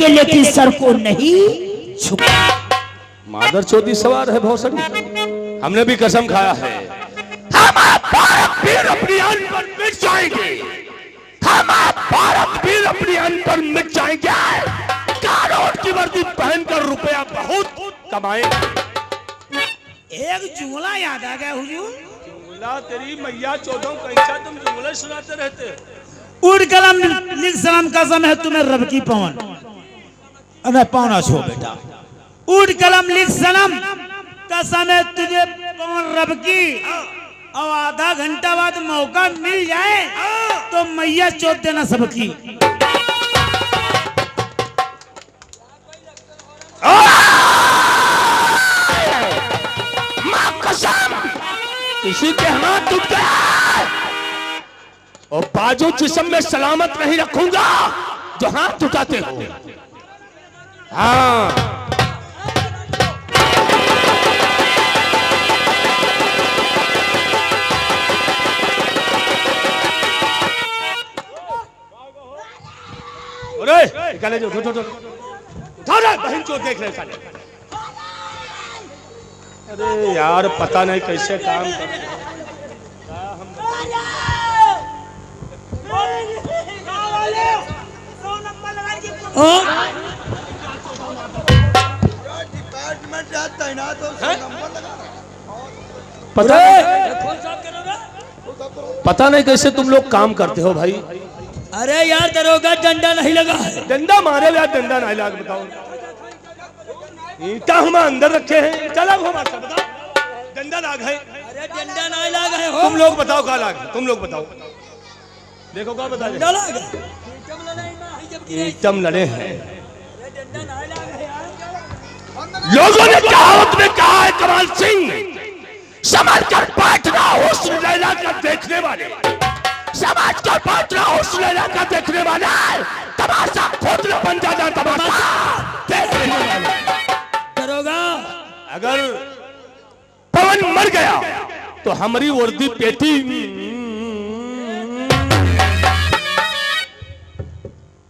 अकेले की सर को नहीं झुका। मादर चौथी सवार है भौसड़ी, हमने भी कसम खाया है हम भारत वीर अपनी अन पर मिट जाएंगे, हम भारत वीर अपनी अन पर मिट जाएंगे। कानून की वर्दी पहनकर रुपया बहुत कमाएंगे। एक जुमला याद आ गया हुजूर। जुमला तेरी मैया चौदह कैसा तुम जुमले सुनाते रहते। उड़ कलम लिख सलाम कसम है तुम्हें रब की पवन। अरे पौना छो बेटा, उड़ कलम लिख सनम कसम है तुझे पवन रब की। और आधा घंटा बाद मौका मिल जाए तो मैया चोट देना सबकी। किसी के हाथ टूट गया और बाजू जिस्म में सलामत नहीं रखूंगा जो हाथ उठाते हो। हाँ अरे निकाले जो उठा रहा बहन चोट देख रहे साले। अरे यार पता नहीं कैसे काम कर पता नहीं कैसे तुम लोग काम करते हो भाई। अरे यार दरोगा डंडा नहीं लगा है। डंडा मारे यार, डंडा नहीं लगा। बताओ ईटा हम अंदर रखे हैं, चला हमारा बताओ डंडा लाग है। अरे डंडा नहीं लगा है। तुम लोग बताओ क्या लाग है, तुम लोग बताओ। देखो क्या बता डंडा लगा ईटम लड़े हैं। लोगों ने कहावत में कहा है कमाल सिंह समझ कर बैठना हुस्न लैला का देखने वाले, समझ कर बैठना हुस्न लैला का देखने वाला तमाशा खुद न बन जाना तमाशा देखने वाले। दरोगा अगर पवन मर गया तो हमारी वर्दी पेटी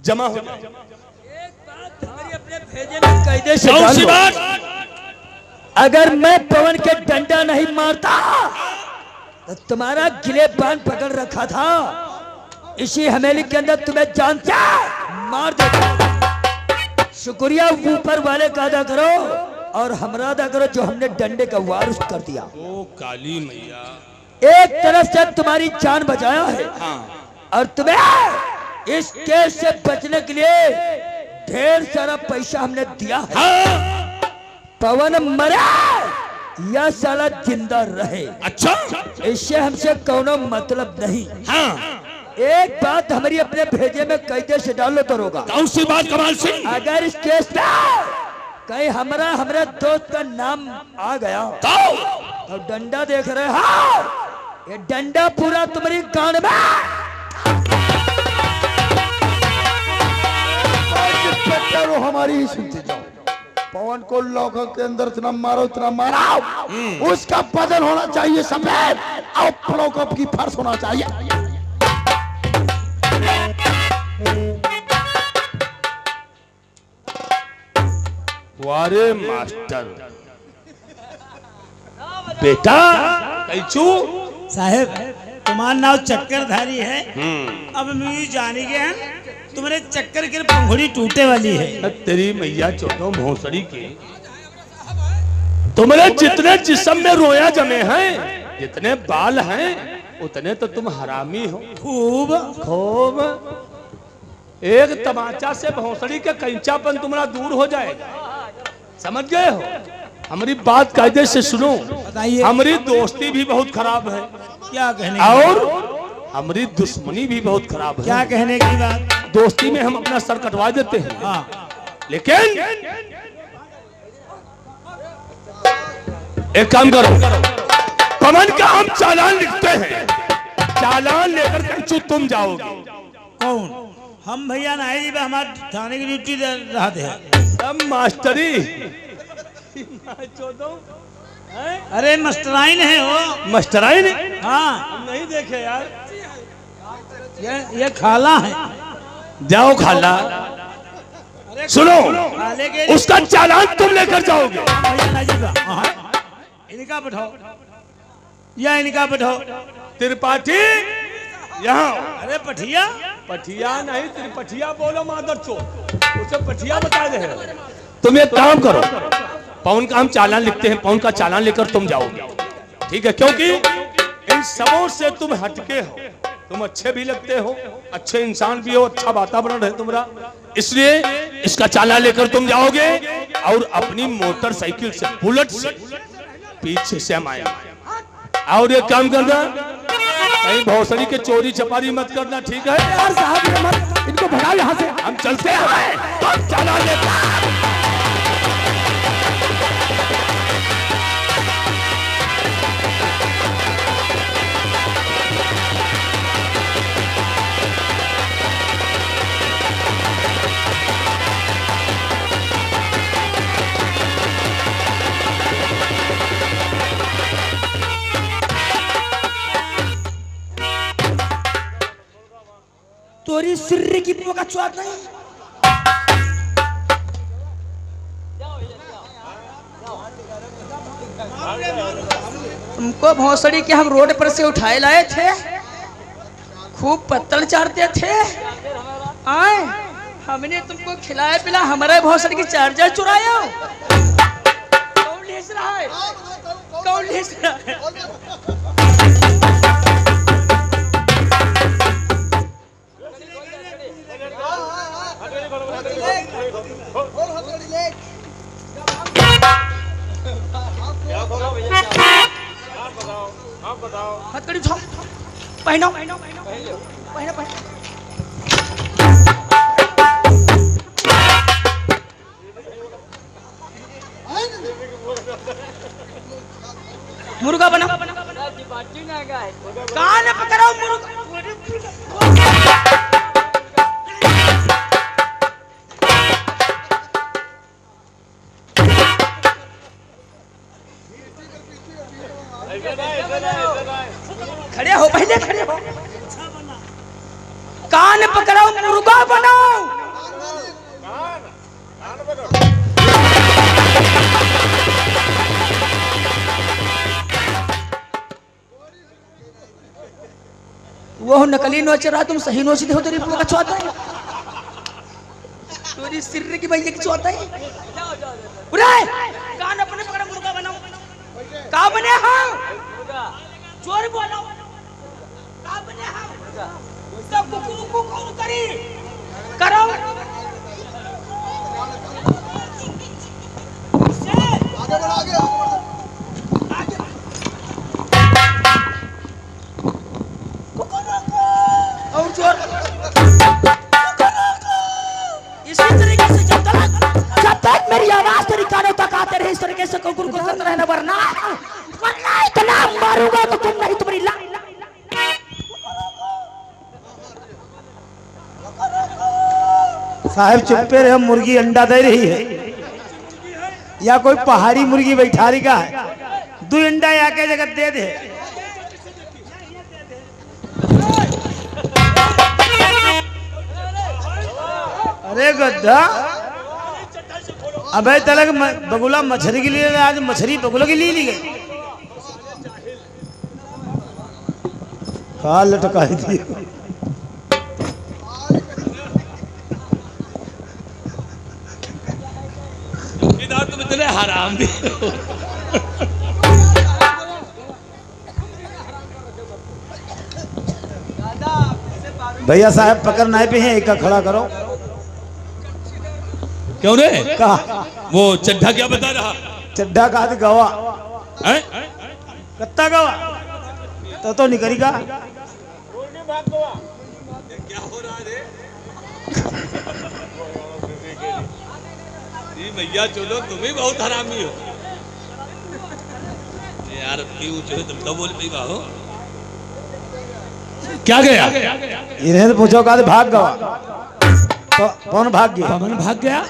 जमा हो जाए। एक बात हमारी अपने भेजे में कायदे से जान लो, अगर मैं पवन के डंडा नहीं मारता तो तुम्हारा गिलेबान पकड़ रखा था, इसी हवेली के अंदर तुम्हें जानता मार देता। शुक्रिया ऊपर वाले का अदा करो और हमरा अदा करो जो हमने डंडे का वारिस कर दिया। ओ काली मैया, एक तरफ से तुम्हारी जान बचाया है। हाँ। और तुम्हें इस केस से बचने के लिए ढेर सारा पैसा हमने दिया है। हाँ। पवन मरे या साला जिंदा रहे, अच्छा इससे हमसे कोनो मतलब नहीं। हाँ। एक बात हमारी अपने भेजे में कैदे से डालो दरोगा। कौन सी बात कमाल सिंह? अगर इस केस में कहीं हमारे दोस्त का नाम आ गया तो डंडा देख रहे हो, ये डंडा पूरा तुम्हारी कान में। हमारी ही सुनते जाओ। पवन को लौका के अंदर इतना मारो इतना मारो, उसका बदल होना चाहिए सफेद और फलों की फर्श होना चाहिए। वारे मास्टर बेटा कैचू साहेब तुम्हारा नाम चक्करधारी है। अब मुझे जाने के तुम्हारे चक्कर के पंखुड़ी टूटे वाली है। तेरी मैया चौदह भोसड़ी के तुम्हारे जितने जिस्म में रोया जमे हैं, जितने बाल हैं, उतने तो तुम हरामी हो। खूब खूब एक तमाचा से भोसड़ी के कैंचापन तुम्हारा दूर हो जाएगा। समझ गए हो? हमारी बात कायदे से सुनो। बताइए। हमारी दोस्ती भी बहुत खराब है। क्या कहने और हमारी दुश्मनी भी बहुत खराब है। क्या कहने की बात? दोस्ती में हम अपना सर कटवा देते हैं। हाँ। लेकिन एक काम करो, पवन का हम चालान लिखते हैं, चालान लेकर कंचू तुम जाओगे। कौन? हम भैया नहीं, हमारे थाने की ड्यूटी दे रहा थे। अब मास्टरी अरे मास्टराइन है वो। मास्टराइन? हाँ। हम नहीं देखे यार। ये खाला है। जाओ खाला। अरे सुनो, लेके उसका चालान तुम लेकर जाओगे। भैया ना जी इनका बैठाओ या इनका बैठाओ। त्रिपाठी यहाँ। अरे पठिया पठिया नहीं, त्रिपठिया बोलो मादर चो, उसे पठिया बता दे। तुम एक काम करो, पवन का हम चालान लिखते हैं, पवन का चालान लेकर तुम जाओगे, ठीक है? क्योंकि इन सबों से तुम हटके हो, तुम अच्छे भी लगते हो, अच्छे इंसान भी हो, अच्छा वातावरण है तुम्हारा, इसलिए इसका चालान लेकर तुम जाओगे और अपनी मोटरसाइकिल से, बुलेट से पीछे से हम आएंगे। और एक काम करना, कहीं भौसड़ी के चोरी चपारी मत करना, ठीक है? यार साहब ये मत, इनको भगाओ यहाँ से। हम चलते हैं, हम चालान लेकर। तोरी सिर्री की का चौथ नहीं। तुमको भौसड़ी के हम रोड पर से उठाए लाए थे, खूब पत्तल चारते थे, आए हमने तुमको खिलाया पिला, हमारे भौसड़ी की चार्जर चुराया। कौन लेस रहा है? कौन लेस रहा है? हथकड़ी उठाओ, पहनो पहनो पहनो पहनो। मुर्गा बना, कान पकड़ो मुर्गा। खड़े हो, पहले खड़े हो। कान पकड़ो मुर्गा बनाओ। वो नकली नोच रहा, तुम सही नोच दे हो। तेरी का चौथा है, तेरी सिर की भैया की चौथा है। कान अपने पकड़ो, मुर्गा बनाओ। का बने हो? जोर बोलो, का बने हो? सब कुकू कौन करी करो। आगे बढ़ो, आगे आगे। और जोर इसी तरीके से जब तक मेरी आवाज तेरी कानों तक आते रहे, इस तरीके से कुकुर को करते रहना, वरना इतना मारूंगा तो तुम नहीं, तुम्हारी साहब चुप्पे रहे, मुर्गी अंडा दे रही है या कोई पहाड़ी मुर्गी बैठारी का है? 2 अंडा आके जगह दे दे। अरे गद्दा, अबे तलक बगुला मछली के लिए, आज मछली बगुला के लिए ली गई। हाँ लटकाई थी। तुम इतने हराम भी हो। भैया साहब पकड़ना पे हैं, एक का खड़ा करो। क्यों रे? कहा वो चड्ढा क्या बता रहा? चड्ढा का गवा हैं? कत्ता गवा तो निकली का। क्या हो रहा है? भैया चलो, तुम ही बहुत हरामी हो यार। क्यों जो तुम तो बोल पी हो? क्या गया? इन्हें तो पूछो का भाग गवा तो कौन भाग गया? पवन भाग गया।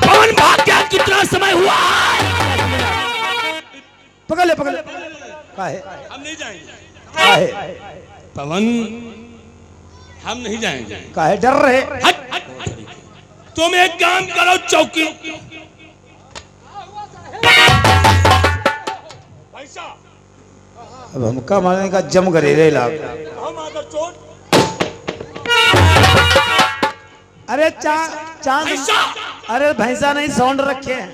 पवन भाग गया। कितना समय हुआ? पकड़ ले पकड़ ले। काहे? हम नहीं जाएंगे। काहे? पवन हम नहीं जाएंगे। काहे डर रहे? हट, हट, हट। तुम एक काम करो चौकी अब हमका मारने का जम करे रे लाग। अरे चांद, अरे भैंसा नहीं साउंड रखे हैं।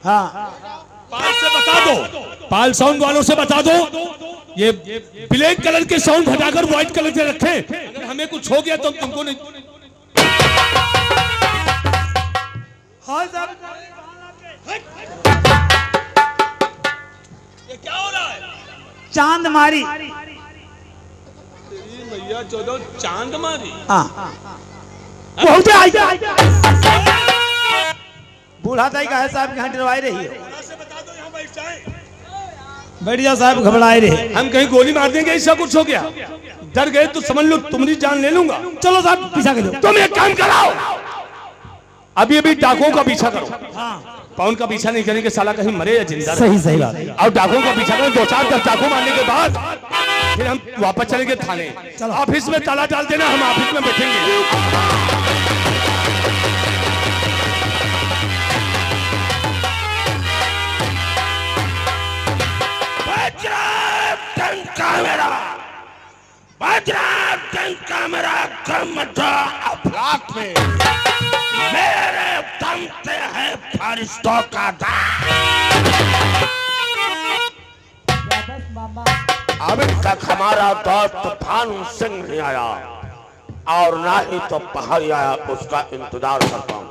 हाँ पाल से बता दो, पाल साउंड वालों से बता दो ये ब्लैक कलर के साउंड हटाकर व्हाइट कलर के रखे। अगर हमें कुछ हो गया तो तुमको नहीं। हाँ साहब, ये क्या हो रहा है? चांद मारी। भैया चौदह चांद मारी। हाँ बहुत बूढ़ा ताई का है साहब के यहाँ डरवाई रही है। बैठ जाओ साहब, घबराए रहे। हम कहीं गोली मार देंगे ऐसा कुछ हो गया, डर गए तो समझ लो तुम्हारी जान ले लूंगा। चलो साहब पीछा करो। तुम एक काम कराओ, अभी अभी डाकुओं का पीछा करो। हाँ पवन का पीछा नहीं करेंगे, साला कहीं मरे या जिंदा। सही सही बात। और डाकुओं का पीछा करें, 2-4 डाकू मारने के बाद फिर हम वापस चलेंगे थाने। ऑफिस में ताला डाल देना, हम ऑफिस में बैठेंगे। कैमरा अफलाक में मेरे दम पे है फरिश्तों का अभी तक हमारा दोस्त भानु सिंह नहीं आया और ना ही तो पहाड़ी आया, उसका इंतजार करता हूँ।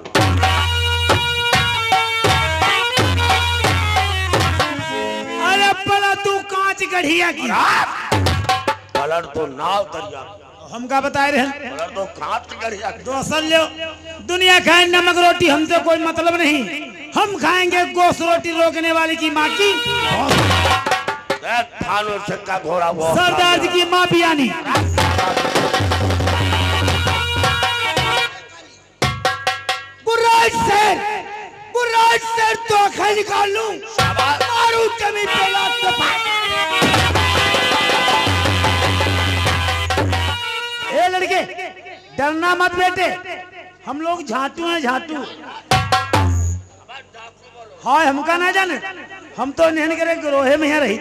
अरे पला तू कांच गढ़िया की कलर तो नाव दरिया, हम का बताए रहे। कलर तो कांच गढ़िया। तो असल लो दुनिया खाए नमक रोटी, हमसे कोई मतलब नहीं। हम खाएंगे गोश्त रोटी रोकने वाली की माँ की, भानु सिंह का घोड़ा वो सरदार जी की माँ पियानी। गुर्राज से धोखा निकाल लूं, मारू जमीन पे लात तो ए लड़के, डरना मत बेटे, हम लोग झाटू हैं झाटू। हाँ हमका ना जाने, हम तो नहीं करे रोहे में यहाँ रही।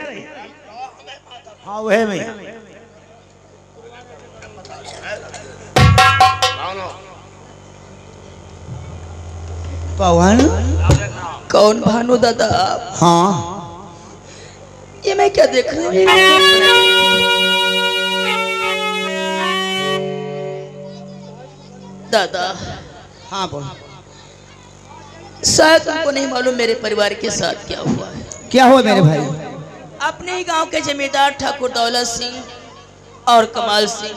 हाँ वह में पवन, कौन भानु दादा आप? हाँ ये मैं क्या देख रही हूँ? दादा। हाँ बोल। शायद तुमको नहीं मालूम मेरे परिवार के साथ क्या हुआ है। क्या हुआ मेरे भाई? अपने ही गांव के जमींदार ठाकुर दौलत सिंह और कमाल सिंह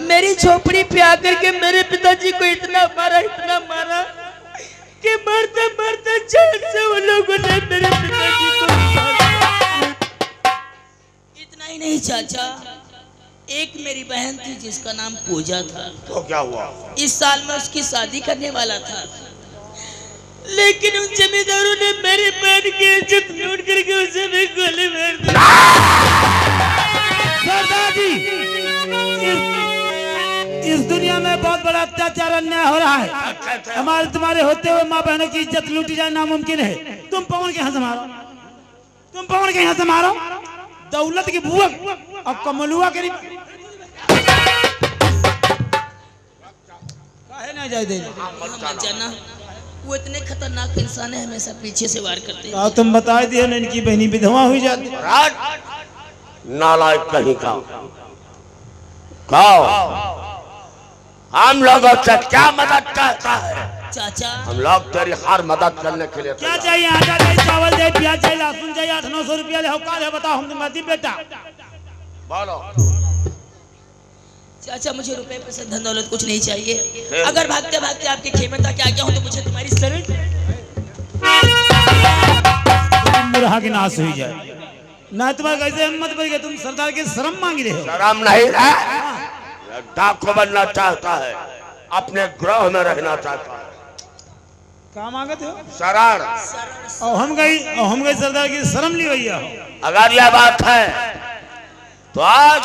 मेरी झोपड़ी पे आकर के मेरे पिताजी को इतना मारा कि मरते मरते जान से उन लोगों ने मेरे पिताजी को इतना ही नहीं चाचा, एक मेरी बहन थी जिसका नाम पूजा था। तो क्या हुआ? इस साल में उसकी शादी करने वाला था, लेकिन उन जमींदारों ने मेरी बहन की इज्जत लूट करके उसे भी गोली मार दी। सरदार जी, इस दुनिया में बहुत बड़ा अत्याचार अन्याय हो रहा है। हमारे तुम्हारे होते हुए माँ बहनों की इज्जत लूटी जाए नामुमकिन है। तुम पवन के यहाँ से मारो, तुम पवन के यहाँ से मारो, दौलत की बुआ और कमलुआ के काहे ना जाए दे। जाना वो इतने खतरनाक इंसान है, हमेशा पीछे से वार करते हैं। तुम बता दिए ना, इनकी बहनी विधवा हुई जाती। नालायक कहीं का हम लोगों से क्या मदद करता है? चाचा हम लोग तेरी हर मदद करने के लिए क्या चाहिए? आटा चाहिए, चावल चाहिए, प्याज चाहिए, लहसुन चाहिए, 800-900 रुपया है, बताओ हम तुम्हारी बेटा। बोलो। चाचा मुझे रुपए पैसे धन दौलत कुछ नहीं चाहिए। अगर भागते भागते आपके खेमे तक आ गया हूं तो मुझे तुम्हारी शरण मुरहा की नाश हुई जाए ना। तुम्हारे कैसे हिम्मत बढ़ गई, तुम सरदार की शर्म मांग रहे हो? शर्म नहीं है, डाकू बनना चाहता है, अपने ग्रह में रहना चाहता है। क्या मांगते हो? शरण। और हम गई सरदार की शर्म ली भैया। अगर यह बात है तो आज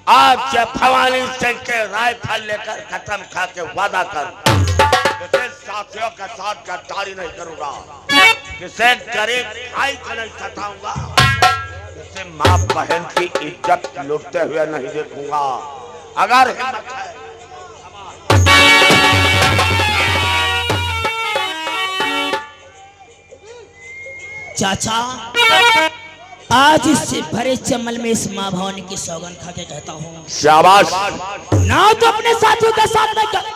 आज से भवानी सिंह के राइफल लेकर खत्म खा के वादा कर, किसी साथियों के साथ गद्दारी नहीं करूंगा, किसी गरीब भाई को नहीं सताऊंगा, किसी माँ बहन की इज्जत लूटते हुए नहीं देखूंगा। अगर हिम्मत है चाचा, आज इससे भरे चमल में इस माँ भवानी की सौगन खा के कहता हूँ, शाबाश। ना तो अपने साथियों के साथ नहीं कर।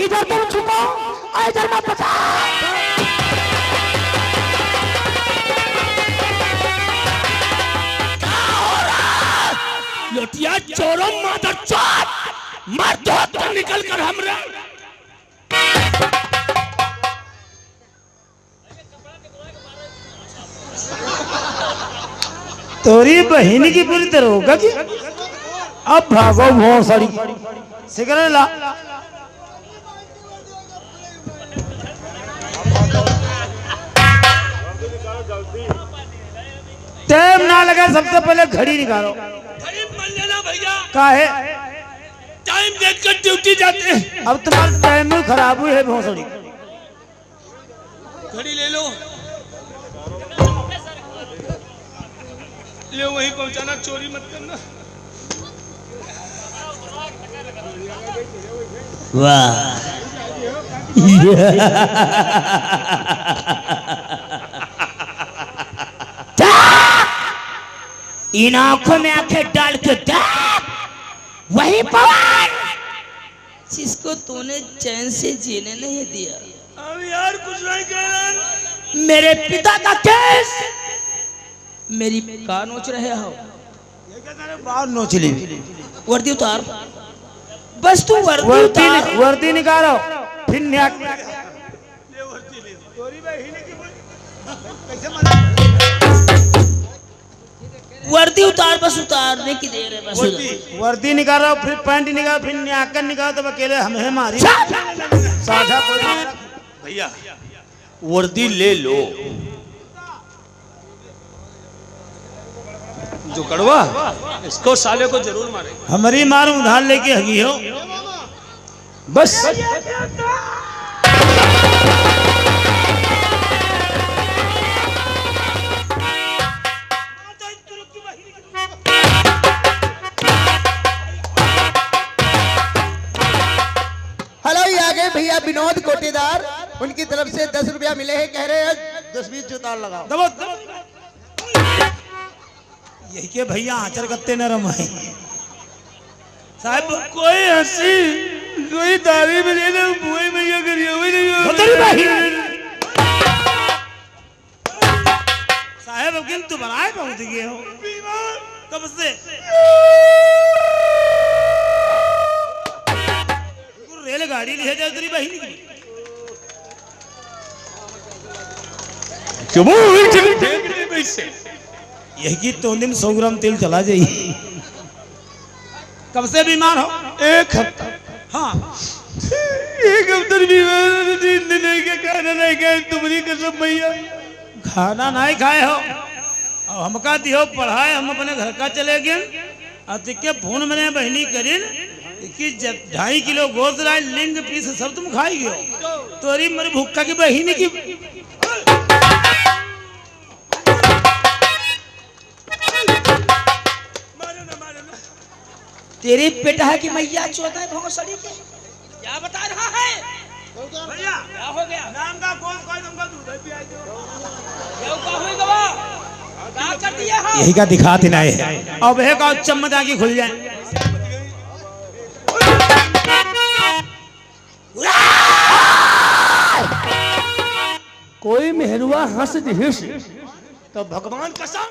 इधर तुम छुपो, इधर मत बचा। लोटिया चोरों मादर चोर, मर दो तो निकल कर हमरे। तोरी बहन की पूरी तरह होगा कि अब भागो भोसड़ी सिगरेट ला। टाइम ना लगा, सबसे पहले घड़ी निकालो। घड़ी मान लेना भैया, काहे टाइम देखकर ड्यूटी जाते हैं। अब तुम्हारा टाइम भी खराब हुई है भोसड़ी। घड़ी ले लो, ले वहीं पहुंचाना, चोरी मत करना। वाह इन आंखों में आंखें डाल के देख, वही पवन जिसको तूने चैन से जीने नहीं दिया। अब यार कुछ नहीं कहना। मेरे पिता का केस मेरी कान नोच रहे हो। बाल नोच ली। वर्दी उतार, बस तू वर्दी उतार। वर्दी निकालो, फिर न्याक। वर्दी उतार, बस उतारने की देर है। बस वर्दी निकालो, फिर पैंट निकालो, फिर न्याकन निकालो, तब अकेले हमें मारी साझा कोई नहीं। भैया वर्दी ले लो। जो कड़वा, इसको साले को जरूर मारेंगे। हमारी मार उधार लेके हगी हो बस। हेलो, ये आ गए भैया विनोद कोटेदार, उनकी तरफ से 10 रुपया मिले हैं, कह रहे हैं 10-20 जुतार लगाओ। दबो यही के भैया आचर कत्ते नरम है साहब। कोई हंसी, कोई दाढ़ी में ले लो, बुए में ये करिए, वही नहीं साहब। अब किंतु बनाए पहुंच गए हो कब से। रेलगाड़ी ले जाओ तेरी बहन की। यही की तो दिन 100 ग्राम तेल चला जाइए। कब से बीमार हो? 1 हफ्ता। हाँ एक हफ्ते भी नींद नहीं के खाना नहीं खाए तुम्हारी कसम भैया खाना नहीं खाए हो और हमका दियो पढ़ाए हम अपने घर का चले गए अतिके फोन मैंने बहनी करिन कि 2.5 किलो गोश्त लाए लिंग पीस सब तुम खाई गयो तोरी मेरी भुक्का की बहनी की तेरी पेटा है कि मैया चौथा है भोसड़ी के क्या बता रहा है भैया क्या हो गया नाम का गोश्त कोई तुमका दूध पिया दो क्यों का हुई गवा क्या कर दिया है यही का दिखाते ना है अब है का चम्मच आके खुल जाए कोई मेहरुआ हंस दिहिस तो भगवान कसम